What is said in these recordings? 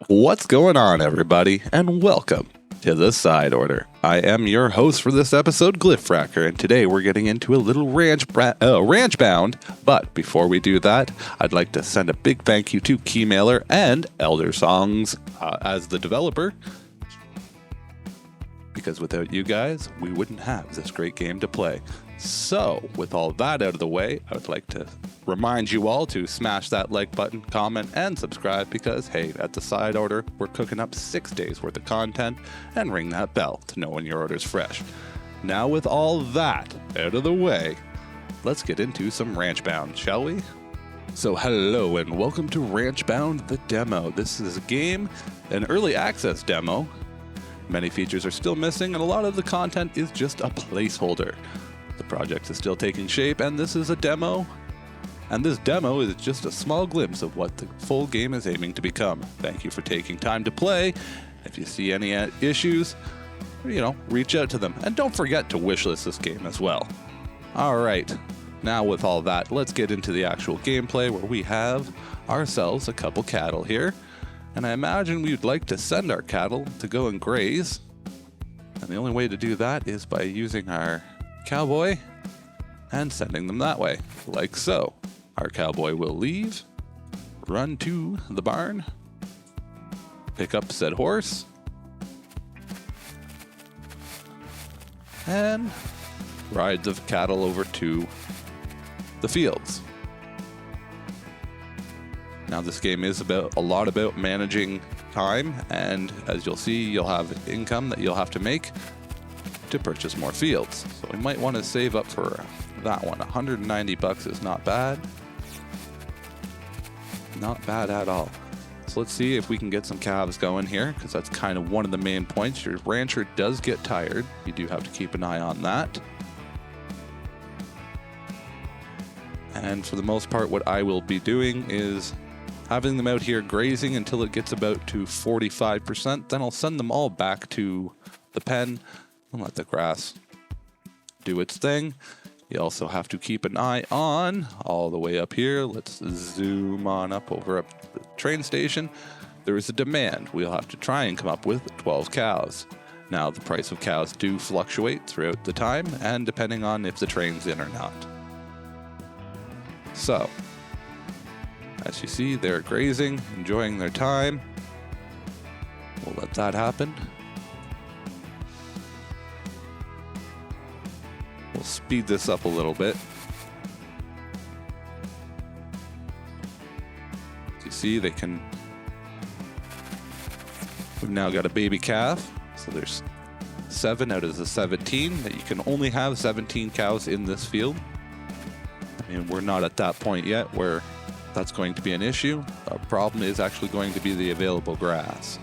What's going on, everybody, and welcome to the Side Order. I am your host for this episode, Glyphracker, and today we're getting into a little Ranchbound. But before we do that, I'd like to send a big thank you to Keymailer and Eldersongs as the developer, because without you guys, we wouldn't have this great game to play. So, with all that out of the way, I would like to remind you all to smash that like button, comment, and subscribe because, hey, at the Side Order, we're cooking up 6 days worth of content, and ring that bell to know when your order's fresh. Now, with all that out of the way, let's get into some Ranchbound, shall we? So, hello and welcome to Ranchbound, the demo. This is a game, an early access demo. Many features are still missing, and a lot of the content is just a placeholder. The project is still taking shape, and this is a demo. And this demo is just a small glimpse of what the full game is aiming to become. Thank you for taking time to play. If you see any issues, reach out to them. And don't forget to wishlist this game as well. Alright, now with all that, let's get into the actual gameplay where we have ourselves a couple cattle here. And I imagine we'd like to send our cattle to go and graze. And the only way to do that is by using our cowboy and sending them that way, like so. Our cowboy will leave, run to the barn, pick up said horse, and ride the cattle over to the fields. Now this game is a lot about managing time, and as you'll see, you'll have income that you'll have to make to purchase more fields. So we might want to save up for that one. 190 bucks is not bad. Not bad at all. So let's see if we can get some calves going here, because that's kind of one of the main points. Your rancher does get tired. You do have to keep an eye on that. And for the most part, what I will be doing is having them out here grazing until it gets about to 45%. Then I'll send them all back to the pen and let the grass do its thing. You also have to keep an eye on all the way up here. Let's zoom on up over up the train station. There is a demand. We'll have to try and come up with 12 cows. Now, the price of cows do fluctuate throughout the time, and depending on if the train's in or not. So, as you see, they're grazing, enjoying their time. We'll let that happen. We'll speed this up a little bit. As you see, we've now got a baby calf. So there's 7 out of the 17 that you can only have 17 cows in this field. I mean, we're not at that point yet where that's going to be an issue. Our problem is actually going to be the available grass.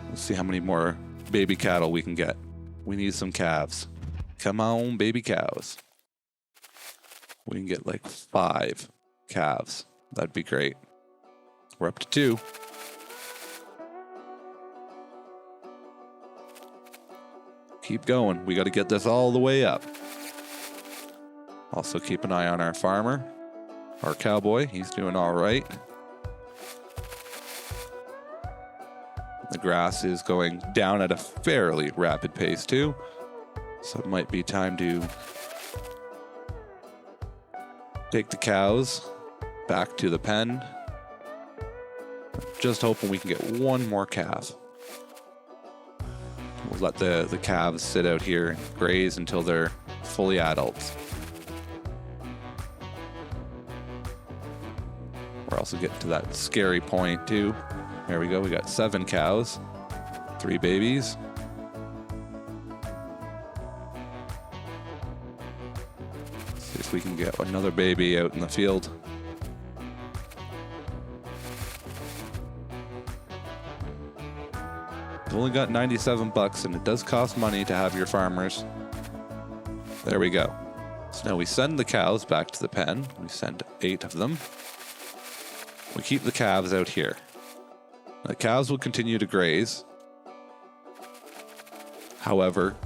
Let's see how many more baby cattle we can get. We need some calves. Come on, baby cows. We can get like 5 calves. That'd be great. We're up to 2. Keep going. We got to get this all the way up. Also keep an eye on our farmer, our cowboy. He's doing all right. The grass is going down at a fairly rapid pace too. So it might be time to take the cows back to the pen. Just hoping we can get one more calf. We'll let the calves sit out here and graze until they're fully adults. We're also getting to that scary point too. There we go, we got 7 cows, 3 babies. If we can get another baby out in the field. We've only got 97 bucks, and it does cost money to have your farmers. There we go. So now we send the cows back to the pen. We send 8 of them. We keep the calves out here. The cows will continue to graze. However,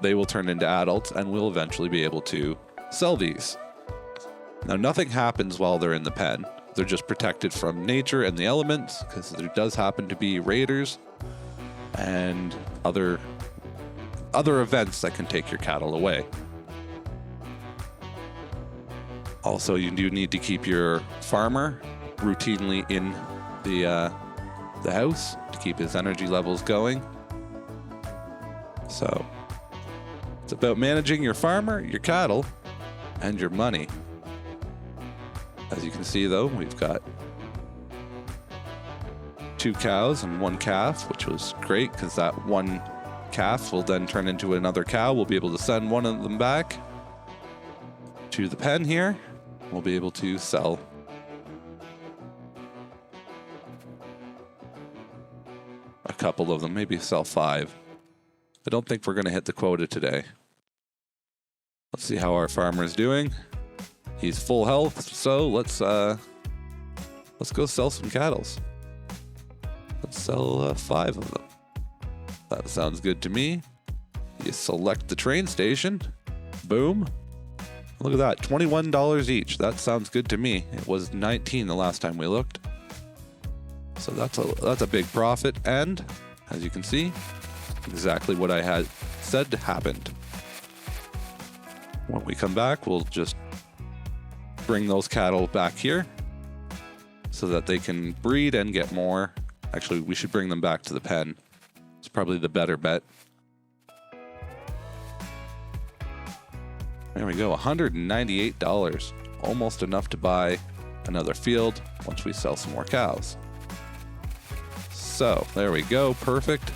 they will turn into adults, and we'll eventually be able to sell these. Now, nothing happens while they're in the pen. they're just protected from nature and the elements, because there does happen to be raiders and other events that can take your cattle away. Also, you do need to keep your farmer routinely in the house to keep his energy levels going. So it's about managing your farmer, your cattle, and your money. As you can see, though, we've got 2 cows and 1 calf, which was great because that 1 calf will then turn into another cow. We'll be able to send one of them back to the pen here. We'll be able to sell a couple of them, maybe sell 5. I don't think we're going to hit the quota today. Let's see how our farmer is doing. He's full health, so let's go sell some cattle. Let's sell 5 of them. That sounds good to me. You select the train station. Boom. Look at that, $21 each. That sounds good to me. It was $19 the last time we looked. So that's a big profit, and as you can see, exactly what I had said happened. When we come back, we'll just bring those cattle back here so that they can breed and get more. Actually, we should bring them back to the pen. It's probably the better bet. There we go, $198. Almost enough to buy another field once we sell some more cows. So, there we go, perfect.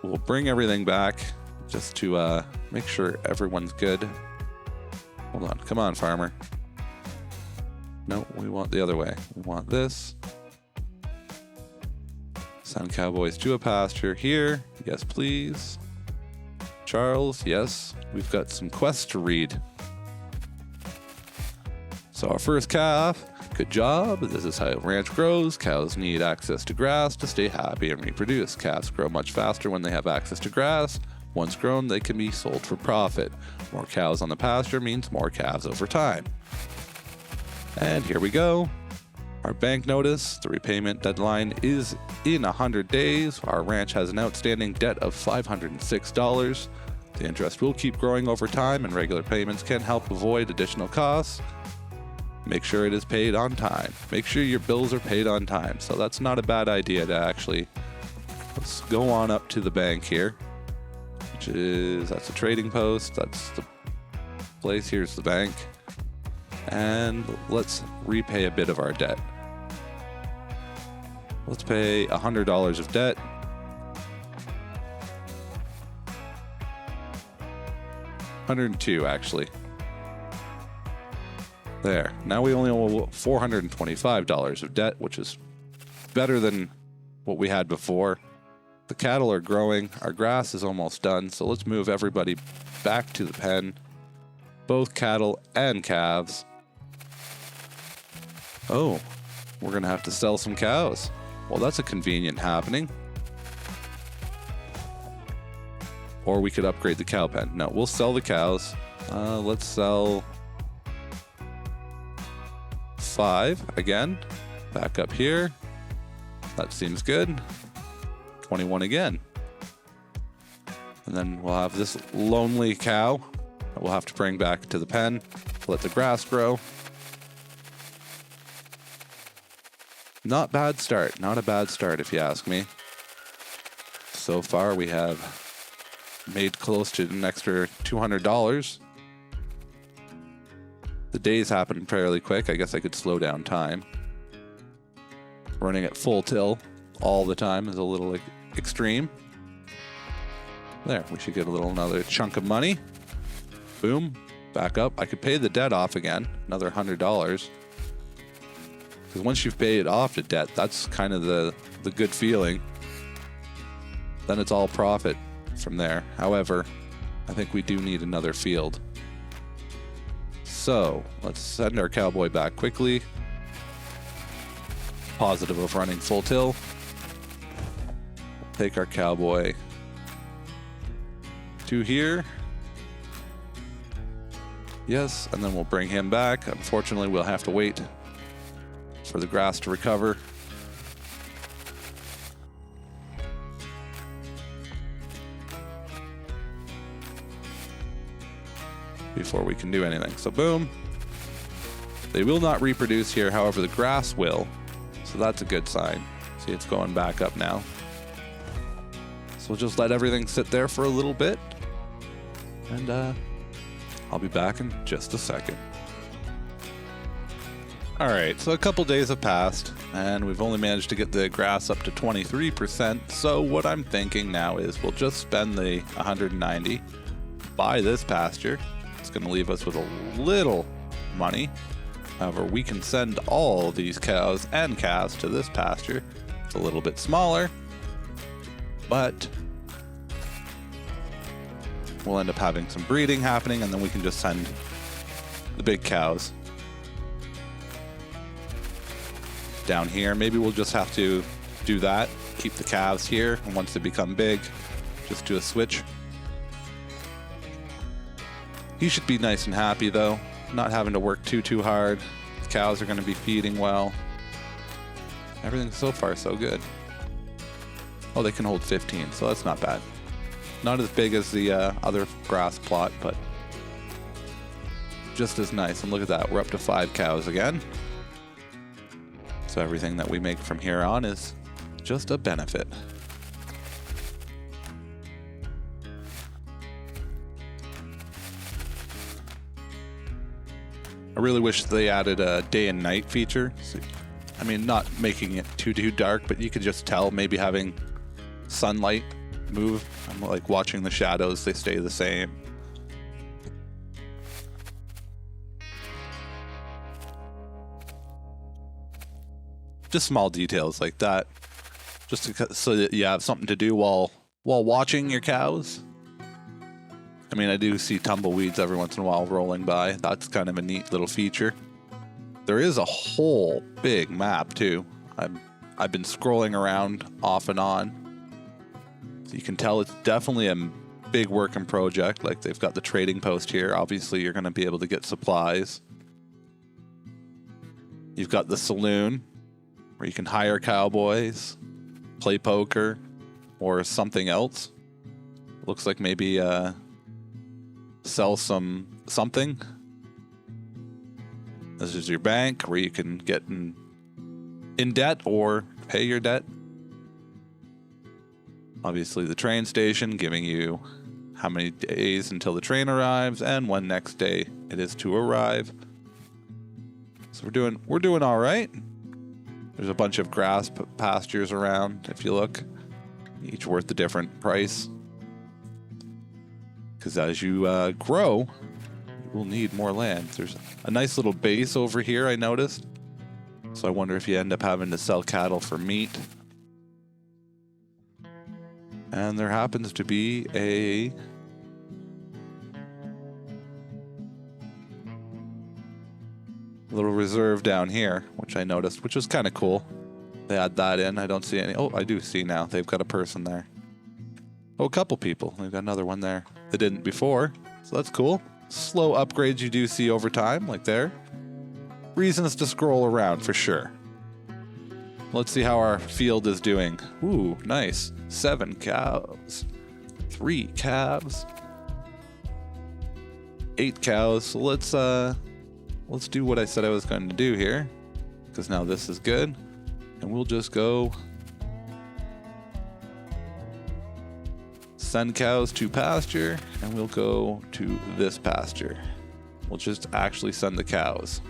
We'll bring everything back just to make sure everyone's good. Hold on, come on, farmer. No, we want the other way. We want this. Send cowboys to a pasture here. Yes, please. Charles, yes. We've got some quests to read. So our first calf, good job. This is how a ranch grows. Cows need access to grass to stay happy and reproduce. Calves grow much faster when they have access to grass. Once grown, they can be sold for profit. More cows on the pasture means more calves over time. And here we go. Our bank notice, the repayment deadline is in 100 days. Our ranch has an outstanding debt of $506. The interest will keep growing over time, and regular payments can help avoid additional costs. Make sure it is paid on time. Make sure your bills are paid on time. So that's not a bad idea to actually. Let's go on up to the bank here, that's a trading post. That's the place. Here's the bank. And let's repay a bit of our debt. Let's pay $100 of debt. $102 actually. There. Now we only owe $425 of debt, which is better than what we had before. The cattle are growing. Our grass is almost done. So let's move everybody back to the pen. Both cattle and calves. Oh, we're going to have to sell some cows. Well, that's a convenient happening. Or we could upgrade the cow pen. No, we'll sell the cows. Let's sell 5 again. Back up here. That seems good. 21 again. And then we'll have this lonely cow that we'll have to bring back to the pen. Let the grass grow. Not bad start. Not a bad start, if you ask me. So far, we have made close to an extra $200. The days happen fairly quick. I guess I could slow down time. Running at full till all the time is a little extreme. There, we should get another chunk of money. Boom, back up. I could pay the debt off again, another $100. Because once you've paid off the debt, that's kind of the good feeling. Then it's all profit from there. However, I think we do need another field. So let's send our cowboy back quickly. Positive of running full till. Take our cowboy to here. Yes, and then we'll bring him back. Unfortunately, we'll have to wait for the grass to recover. Before we can do anything. So boom. They will not reproduce here, however the grass will. So that's a good sign. See, it's going back up now. So we'll just let everything sit there for a little bit. And I'll be back in just a second. Alright, so a couple days have passed, and we've only managed to get the grass up to 23%. So what I'm thinking now is we'll just spend the 190, buy this pasture. It's going to leave us with a little money. However, we can send all these cows and calves to this pasture. It's a little bit smaller, but we'll end up having some breeding happening, and then we can just send the big cows down here. Maybe we'll just have to do that, keep the calves here, and once they become big, just do a switch. He should be nice and happy though, not having to work too hard. The cows are going to be feeding well. Everything so far so good. Oh, they can hold 15, so that's not bad. Not as big as the other grass plot, but just as nice. And look at that, we're up to 5 cows again. So everything that we make from here on is just a benefit. I really wish they added a day and night feature. So, I mean, not making it too dark, but you could just tell, maybe having sunlight move. I'm like watching the shadows, they stay the same. Just small details like that, just so that you have something to do while watching your cows. I mean, I do see tumbleweeds every once in a while rolling by. That's kind of a neat little feature. There is a whole big map too. I've been scrolling around off and on. So you can tell it's definitely a big working project. Like, they've got the trading post here. Obviously, you're going to be able to get supplies. You've got the saloon, where you can hire cowboys, play poker, or something else. Looks like maybe sell something. This is your bank, where you can get in debt or pay your debt. Obviously the train station, giving you how many days until the train arrives and when next day it is to arrive. So we're doing all right. There's a bunch of grass pastures around, if you look, each worth a different price. Because as you grow, you will need more land. There's a nice little base over here, I noticed. So I wonder if you end up having to sell cattle for meat. And there happens to be a little reserve down here, which I noticed, which was kind of cool. They add that in. I don't see any. Oh, I do see now. They've got a person there. Oh, a couple people. They've got another one there. They didn't before, so that's cool. Slow upgrades you do see over time, like there. Reasons to scroll around for sure. Let's see how our field is doing. Ooh, nice. 7 cows. 3 calves. 8 cows. So let's do what I said I was going to do here, because now this is good. And we'll just go send cows to pasture, and we'll go to this pasture. We'll just actually send the cows,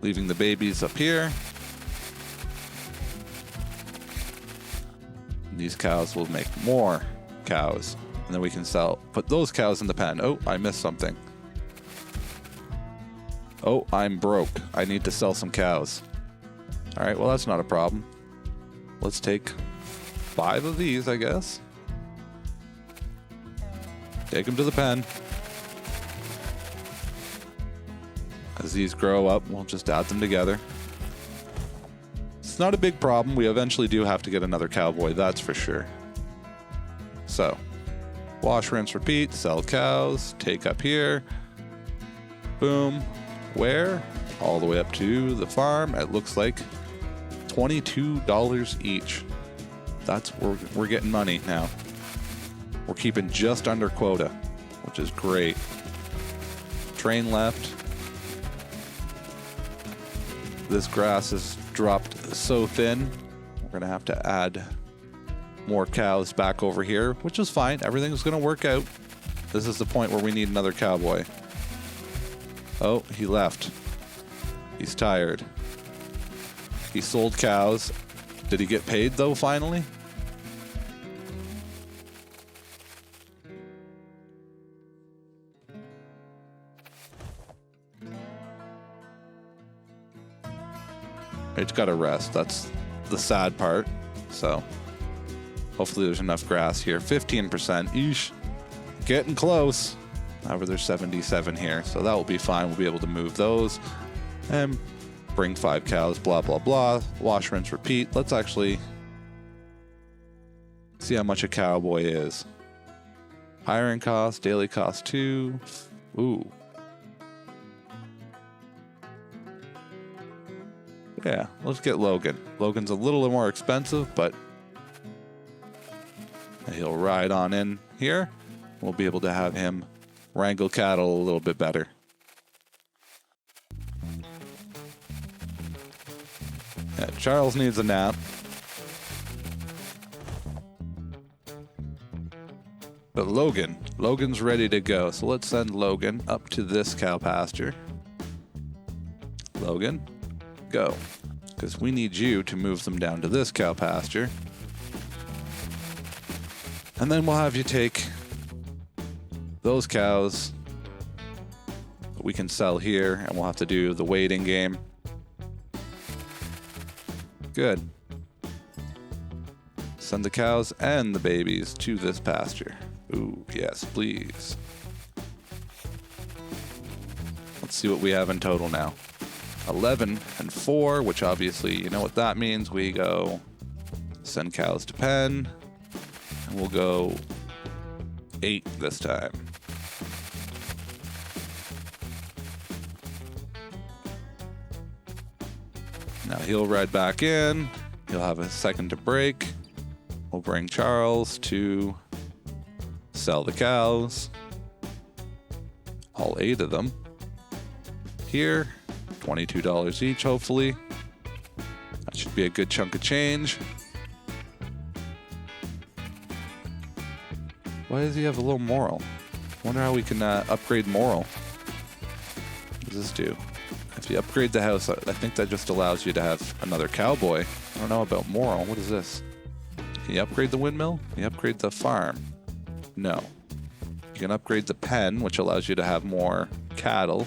leaving the babies up here. And these cows will make more cows, and then we can put those cows in the pen. Oh, I missed something. Oh, I'm broke. I need to sell some cows. All right, well, that's not a problem. Let's take 5 of these, I guess. Take them to the pen. As these grow up, we'll just add them together. It's not a big problem. We eventually do have to get another cowboy, that's for sure. So, Wash, rinse, repeat. Sell cows. Take up here. Boom. Where? All the way up to the farm. It looks like $22 each. That's we're getting money now. We're keeping just under quota, which is great. Train left. This grass has dropped so thin. We're gonna have to add more cows back over here, which is fine. Everything's gonna work out. This is the point where we need another cowboy. Oh, he left. He's tired. He sold cows. Did he get paid though, finally? It's gotta rest. That's the sad part. So hopefully there's enough grass here. 15%. Eesh. Getting close. However, there's 77 here, so that will be fine. We'll be able to move those and bring 5 cows, blah, blah, blah. Wash, rinse, repeat. Let's actually see how much a cowboy is. Hiring cost, daily cost 2. Ooh. Yeah, let's get Logan. Logan's a little more expensive, but he'll ride on in here. We'll be able to have him wrangle cattle a little bit better. Yeah, Charles needs a nap. But Logan's ready to go. So let's send Logan up to this cow pasture. Logan, go. Because we need you to move them down to this cow pasture. And then we'll have you take those cows that we can sell here, and we'll have to do the waiting game. Good. Send the cows and the babies to this pasture. Ooh, yes, please. Let's see what we have in total now. 11 and 4, which obviously, you know what that means. We go send cows to pen, and we'll go 8 this time. Now he'll ride back in. He'll have a second to break. We'll bring Charles to sell the cows. All 8 of them. Here, $22 each, hopefully. That should be a good chunk of change. Why does he have a low moral? I wonder how we can upgrade moral. What does this do? If you upgrade the house, I think that just allows you to have another cowboy. I don't know about moral. What is this? Can you upgrade the windmill? Can you upgrade the farm? No. You can upgrade the pen, which allows you to have more cattle.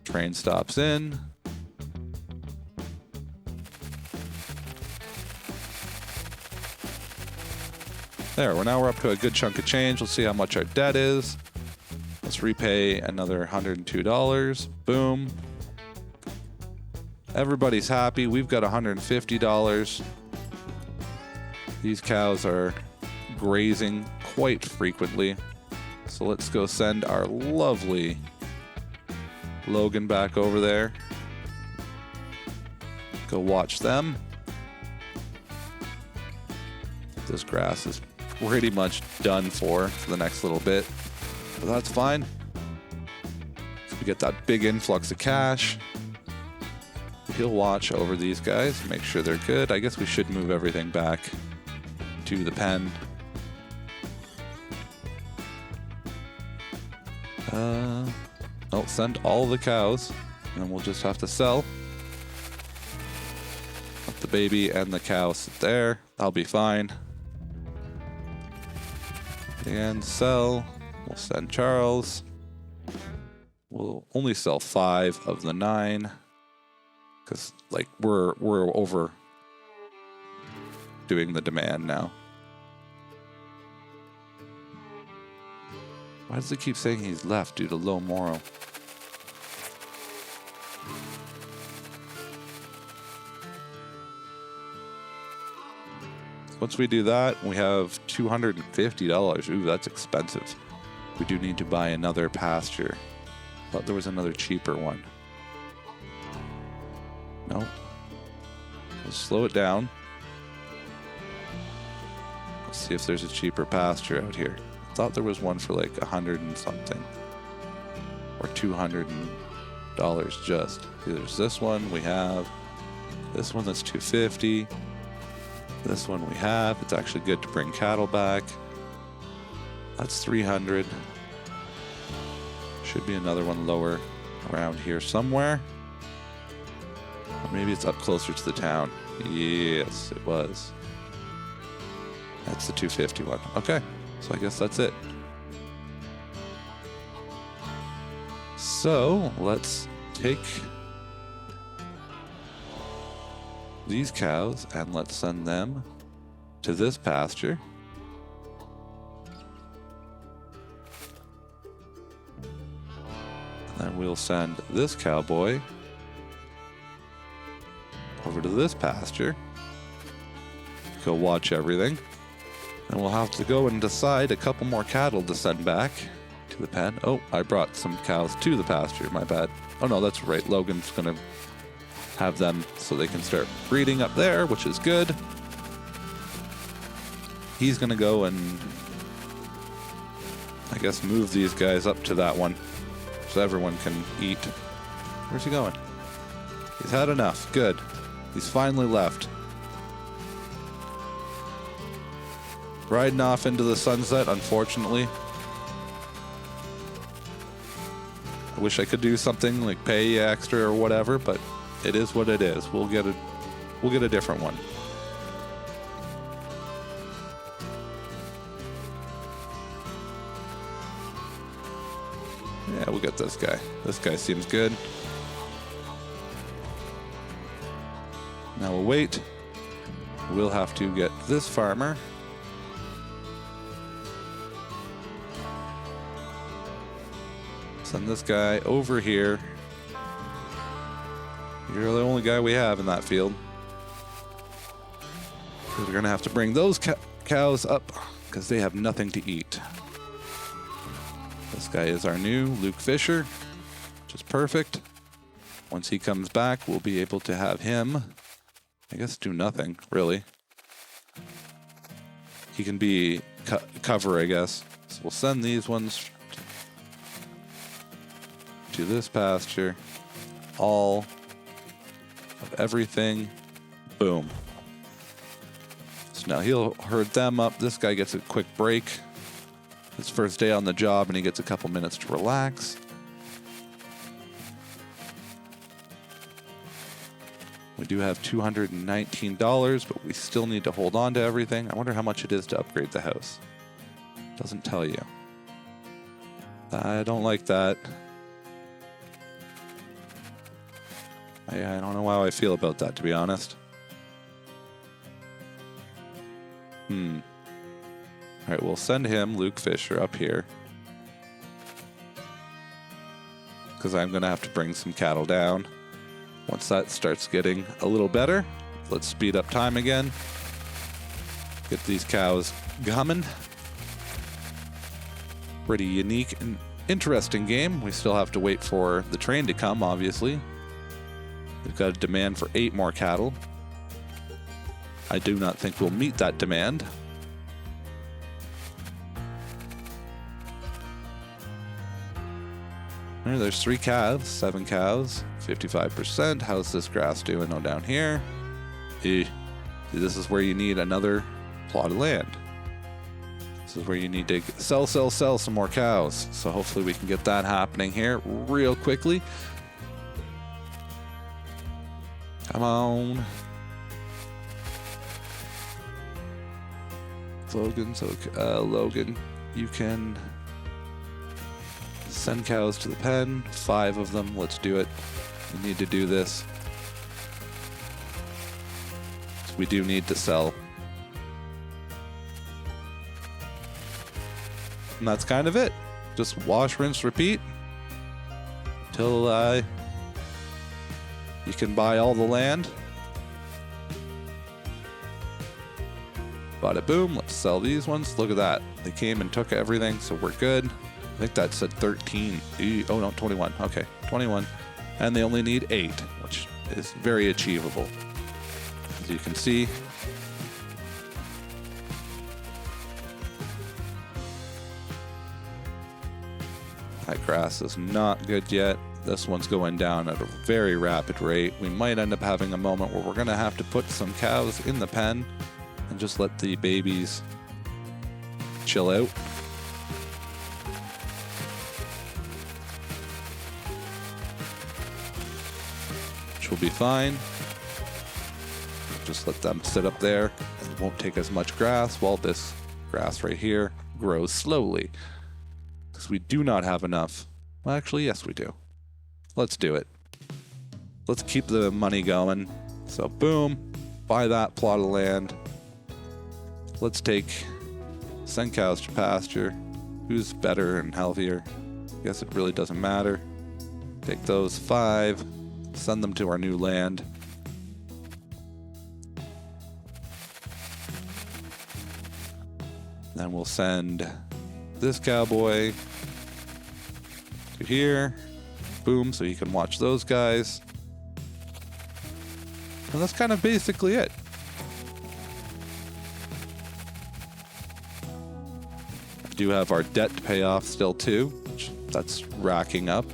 Train stops in. There, we're up to a good chunk of change. Let's see how much our debt is. Let's repay another $102. Boom. Everybody's happy. We've got $150. These cows are grazing quite frequently. So let's go send our lovely Logan back over there. Go watch them. This grass is pretty much done for the next little bit, but that's fine. So we get that big influx of cash. He'll watch over these guys, make sure they're good. I guess we should move everything back to the pen. I'll send all the cows, and then we'll just have to sell. Let the baby and the cow sit there. That'll be fine. And sell. We'll send Charles. We'll only sell 5 of the 9 because, like, we're over doing the demand now. Why does it keep saying he's left due to low moral? once we do that, we have $250. Ooh, that's expensive. We do need to buy another pasture. Thought there was another cheaper one. No. Let's slow it down. Let's see if there's a cheaper pasture out here. I thought there was one for like 100 and something. Or $200 just. There's this one we have. This one that's $250. This one we have. It's actually good to bring cattle back. That's $300. Should be another one lower around here somewhere. Or maybe it's up closer to the town. Yes, it was. That's the $250 one. Okay, so I guess that's it. So let's take these cows and let's send them to this pasture. And then we'll send this cowboy over to this pasture. Go watch everything. And we'll have to go and decide a couple more cattle to send back to the pen. Oh, I brought some cows to the pasture, my bad. Oh no, that's right. Logan's gonna have them so they can start breeding up there, which is good. He's gonna go and I guess move these guys up to that one so everyone can eat. Where's he going? He's had enough. Good. He's finally left. Riding off into the sunset, unfortunately. I wish I could do something like pay you extra or whatever, but it is what it is. We'll get a different one. Yeah, we'll get this guy. This guy seems good. Now we'll wait. We'll have to get this farmer. Send this guy over here. You're the only guy we have in that field. We're going to have to bring those cows up because they have nothing to eat. This guy is our new Luke Fisher, which is perfect. Once he comes back, we'll be able to have him, I guess, do nothing, really. He can be cover, I guess. So we'll send these ones to this pasture. All of everything. Boom. So now he'll herd them up. This guy gets a quick break. His first day on the job, and he gets a couple minutes to relax. We do have $219, but we still need to hold on to everything. I wonder how much it is to upgrade the house. Doesn't tell you. I don't like that. I don't know how I feel about that, to be honest. All right, we'll send him, Luke Fisher, up here. Because I'm going to have to bring some cattle down. Once that starts getting a little better, let's speed up time again. Get these cows humming. Pretty unique and interesting game. We still have to wait for the train to come, obviously. We've got a demand for 8 more cattle. I do not think we'll meet that demand. There's 3 calves, 7 cows, 55%. How's this grass doing? Oh, down here. This is where you need another plot of land. This is where you need to sell some more cows. So hopefully we can get that happening here real quickly. Come on. Logan, Logan, you can send cows to the pen. 5 of them. Let's do it. We need to do this. We do need to sell. And that's kind of it. Just wash, rinse, repeat. Till you can buy all the land. Bada boom, let's sell these ones. Look at that. They came and took everything, so we're good. I think that said 13. Oh no, 21. Okay, 21. And they only need 8, which is very achievable. As you can see, that grass is not good yet. This one's going down at a very rapid rate. We might end up having a moment where we're going to have to put some cows in the pen and just let the babies chill out. Which will be fine. Just let them sit up there. It won't take as much grass while this grass right here grows slowly. Because we do not have enough. Well, actually, yes, we do. Let's do it. Let's keep the money going. So, boom, buy that plot of land. Let's send cows to pasture. Who's better and healthier? Guess it really doesn't matter. Take those 5, send them to our new land. Then we'll send this cowboy to here. Boom, so you can watch those guys. And that's kind of basically it. We do have our debt to pay off still too, which that's racking up.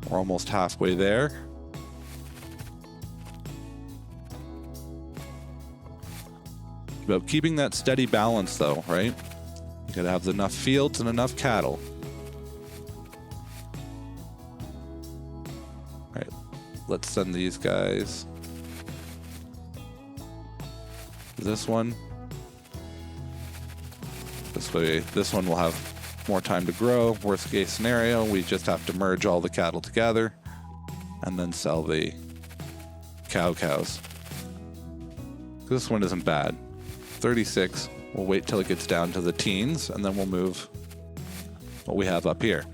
We're almost halfway there. It's about keeping that steady balance though, right? You gotta have enough fields and enough cattle. Let's send these guys. This one. This way, this one will have more time to grow. Worst case scenario, we just have to merge all the cattle together and then sell the cows. This one isn't bad. 36. We'll wait till it gets down to the teens and then we'll move what we have up here.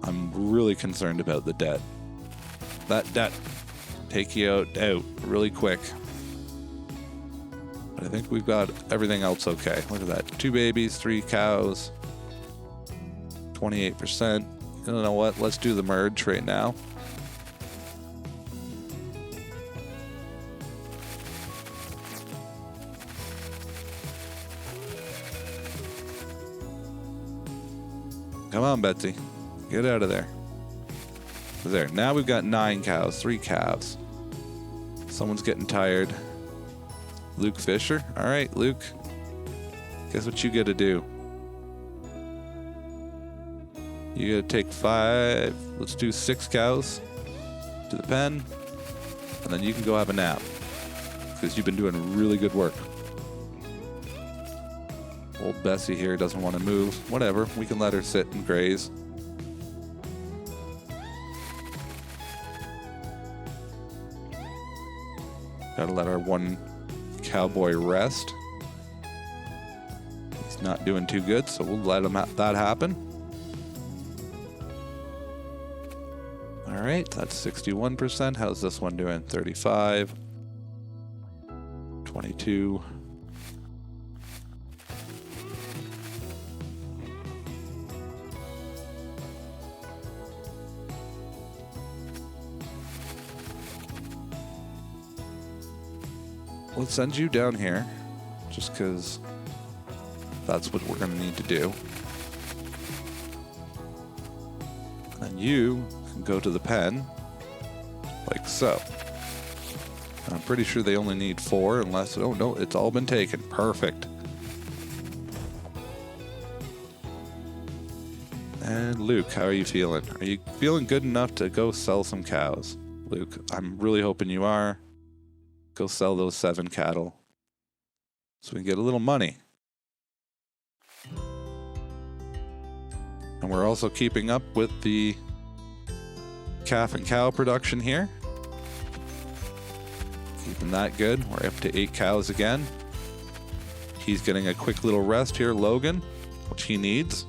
I'm really concerned about the debt. That debt take you out really quick. But I think we've got everything else okay. Look at that. 2 babies, 3 cows, 28%. You know what? Let's do the merge right now. Come on, Betsy. Get out of there. There. Now we've got 9 cows, 3 calves. Someone's getting tired. Luke Fisher. All right, Luke. Guess what you get to do? You got to take 5. Let's do 6 cows to the pen. And then you can go have a nap. Because you've been doing really good work. Old Bessie here doesn't want to move. Whatever. We can let her sit and graze. Gotta let our one cowboy rest. He's not doing too good, so we'll let him that happen. All right, that's 61%. How's this one doing? 35, 22. Let's send you down here, just because that's what we're going to need to do. And you can go to the pen, like so. I'm pretty sure they only need 4, unless, oh no, it's all been taken. Perfect. And Luke, how are you feeling? Are you feeling good enough to go sell some cows? Luke, I'm really hoping you are. Go sell those 7 cattle so we can get a little money. And we're also keeping up with the calf and cow production here. Keeping that good. We're up to 8 cows again. He's getting a quick little rest here, Logan, which he needs.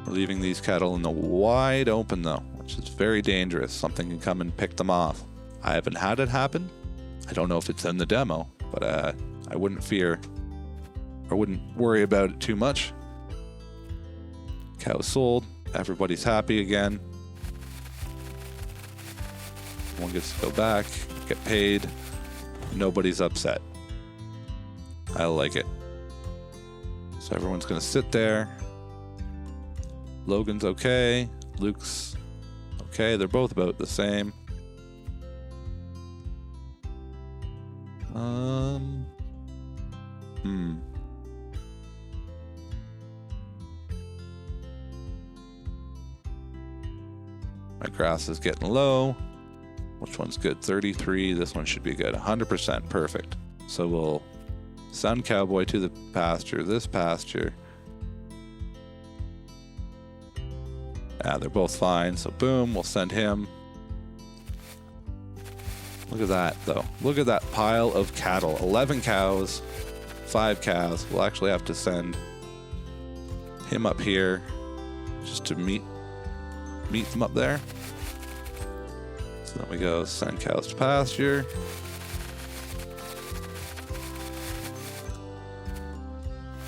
We're leaving these cattle in the wide open though, which is very dangerous. Something can come and pick them off. I haven't had it happen. I don't know if it's in the demo, but I wouldn't fear or wouldn't worry about it too much. Cow sold. Everybody's happy again. One gets to go back, get paid. Nobody's upset. I like it. So everyone's gonna sit there. Logan's okay. Luke's okay. They're both about the same. My grass is getting low. Which one's good? 33. This one should be good. 100%. Perfect. So we'll send Cowboy to the pasture. This pasture. Yeah, they're both fine. So boom, we'll send him. Look at that, though. Look at that pile of cattle. 11 cows, 5 calves. We'll actually have to send him up here just to meet them up there. So then we go send cows to pasture.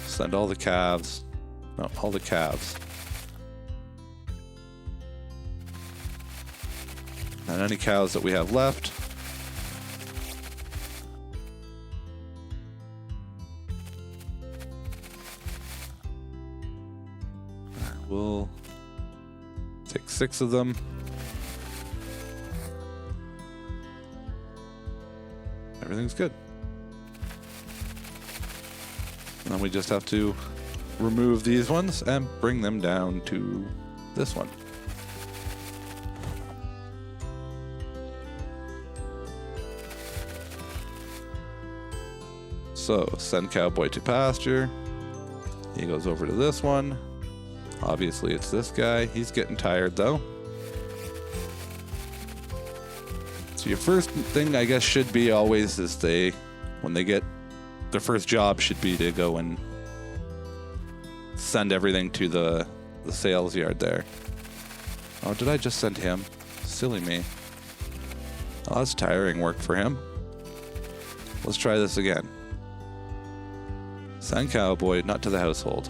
Send all the calves. No, all the calves. And any cows that we have left. We'll take 6 of them. Everything's good. And then we just have to remove these ones and bring them down to this one. So, send Cowboy to pasture. He goes over to this one. Obviously, it's this guy. He's getting tired, though. So your first thing, I guess, should be always is when they get their first job should be to go and send everything to the sales yard there. Oh, did I just send him? Silly me. Oh, that's tiring work for him. Let's try this again. Send Cowboy, not to the household.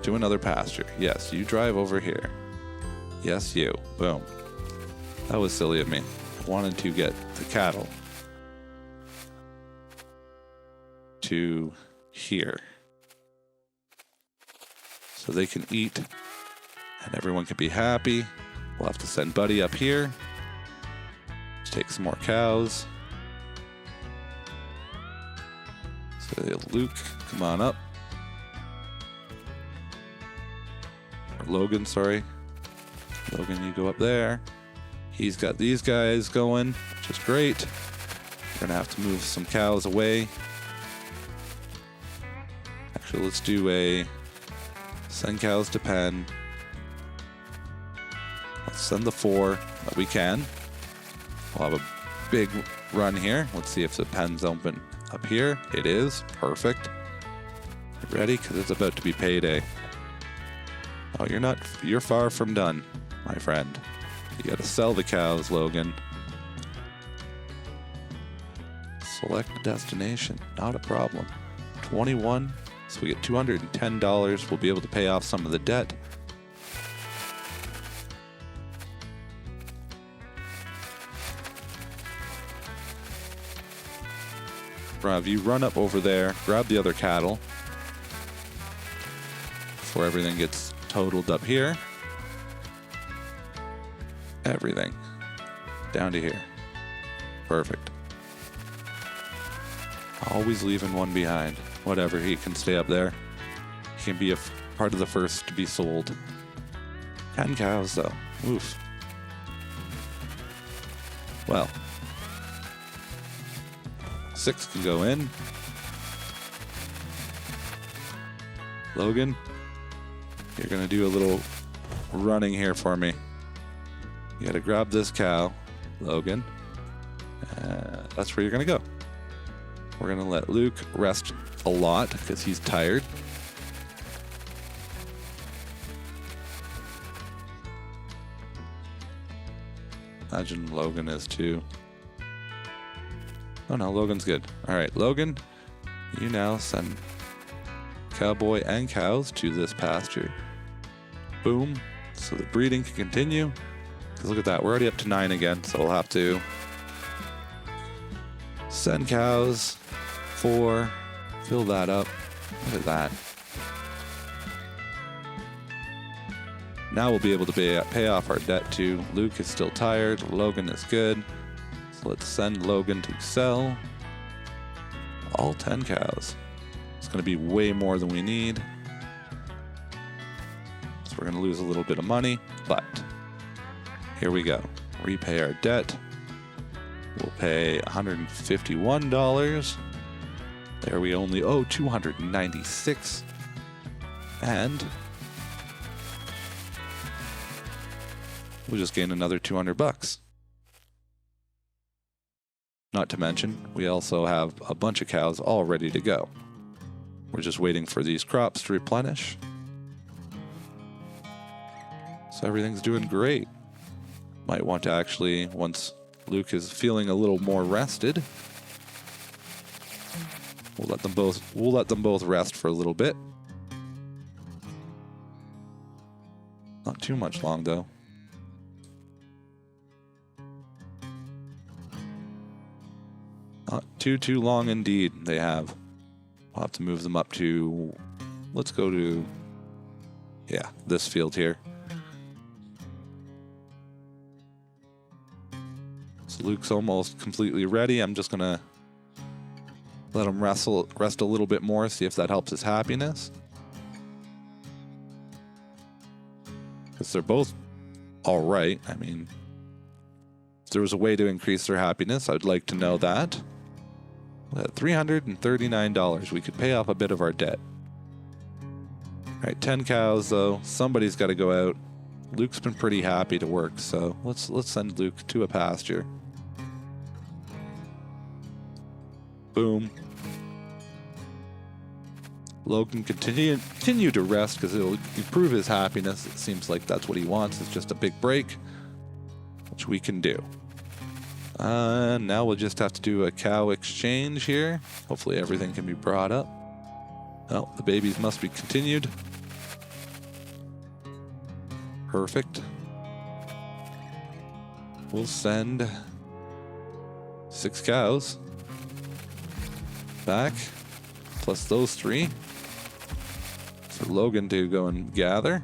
To another pasture. Yes, you drive over here. Yes, you. Boom. That was silly of me. I wanted to get the cattle to here. So they can eat and everyone can be happy. We'll have to send Buddy up here. Let's take some more cows. So Luke, come on up. Or Logan, sorry. Logan, you go up there. He's got these guys going, which is great. We're gonna have to move some cows away. Actually, let's do a send cows to pen. Let's send the 4 that we can. We'll have a big run here. Let's see if the pen's open up here. It is. Perfect. Get ready, because it's about to be payday. Oh, you're far from done, my friend. You gotta sell the cows, Logan. Select destination. Not a problem. 21. So we get $210. We'll be able to pay off some of the debt. Have you run up over there, grab the other cattle before everything gets totaled up here. Everything down to here. Perfect. Always leaving one behind. Whatever, he can stay up there. He can be a part of the first to be sold. 10 cows though. Oof. Well, 6 can go in. Logan, you're gonna do a little running here for me. You gotta grab this cow, Logan. that's where you're going to go. We're going to let Luke rest a lot because he's tired. Imagine Logan is too. Oh no, Logan's good. All right, Logan, you now send cowboy and cows to this pasture. Boom. So the breeding can continue. Because look at that, we're already up to 9 again, so we'll have to send cows, 4, fill that up. Look at that. Now we'll be able to pay off our debt too. Luke is still tired. Logan is good. So let's send Logan to sell all 10 cows. It's going to be way more than we need. So we're going to lose a little bit of money, but here we go. Repay our debt. We'll pay $151. There we only owe $296. And we'll just gain another $200. Not to mention, we also have a bunch of cows all ready to go. We're just waiting for these crops to replenish. So everything's doing great. Might want to actually, once Luke is feeling a little more rested, we'll let them both rest for a little bit. Not too much long though. Not too long indeed, they have. I'll have to move them up to, let's go to, yeah, this field here. So Luke's almost completely ready. I'm just going to let him rest a little bit more, see if that helps his happiness. Because they're both all right. I mean, if there was a way to increase their happiness, I'd like to know that. At $339, we could pay off a bit of our debt. All right, 10 cows though. Somebody's got to go out. Luke's been pretty happy to work, so let's send Luke to a pasture. Boom. Logan continue to rest because it'll improve his happiness. It seems like that's what he wants. It's just a big break, which we can do. Now we'll just have to do a cow exchange here. Hopefully everything can be brought up. Oh, the babies must be continued. Perfect. We'll send 6 cows back, plus those 3 for Logan to go and gather.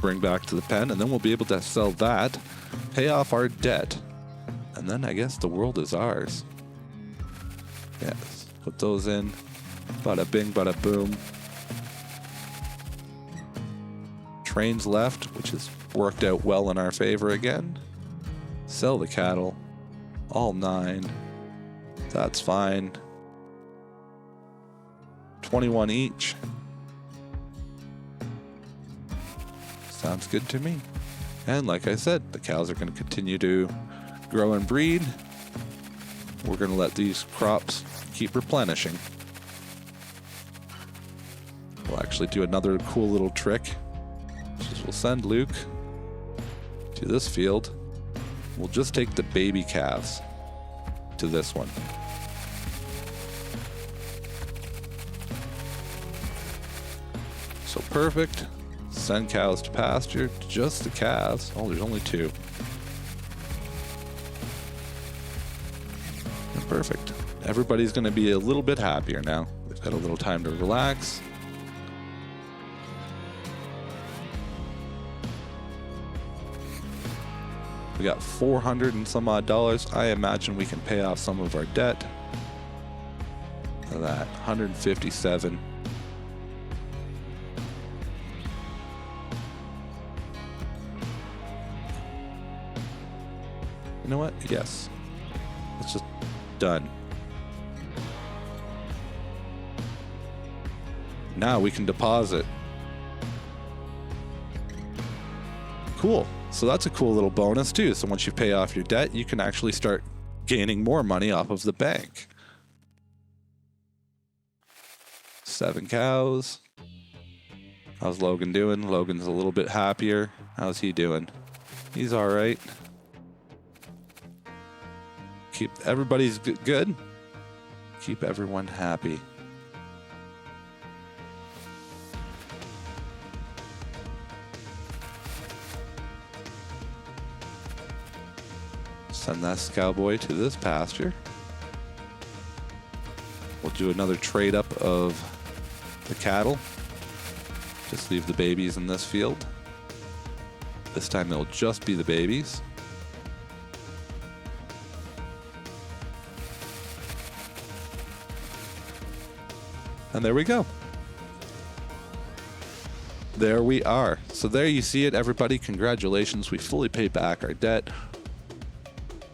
Bring back to the pen, and then we'll be able to sell that, pay off our debt, and then I guess the world is ours. Yes, put those in. Bada bing, bada boom. Trains left, which has worked out well in our favor again. Sell the cattle, all 9. That's fine. 21 each. Sounds good to me. And like I said, the cows are going to continue to grow and breed. We're going to let these crops keep replenishing. We'll actually do another cool little trick. We'll send Luke to this field. We'll just take the baby calves to this one. So perfect. Send cows to pasture, just the calves. Oh, there's only 2. Perfect. Everybody's going to be a little bit happier now. They've got a little time to relax. We got $400 and some odd. I imagine we can pay off some of our debt. Look at that, 157. You know what? Yes. It's just done. Now we can deposit. Cool. So that's a cool little bonus too. So once you pay off your debt, you can actually start gaining more money off of the bank. 7 cows. How's Logan doing? Logan's a little bit happier. How's he doing? He's all right. Keep everybody's good. Keep everyone happy. Send that cowboy to this pasture. We'll do another trade up of the cattle. Just leave the babies in this field. This time it'll just be the babies. And there we go. There we are. So there you see it, everybody. Congratulations. We fully paid back our debt.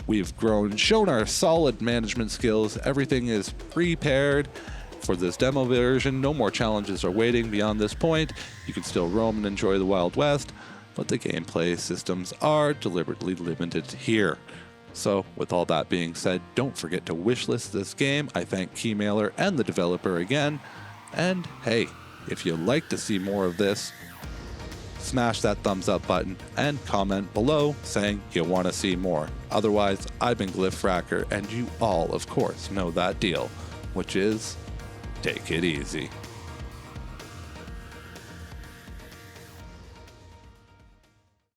We've grown, shown our solid management skills. Everything is prepared for this demo version. No more challenges are waiting beyond this point. You can still roam and enjoy the Wild West, but the gameplay systems are deliberately limited here. So with all that being said, don't forget to wishlist this game. I thank Keymailer and the developer again. And hey, if you'd like to see more of this, smash that thumbs up button and comment below saying you want to see more. Otherwise, I've been Glyph Fracker, and you all, of course, know that deal, which is take it easy.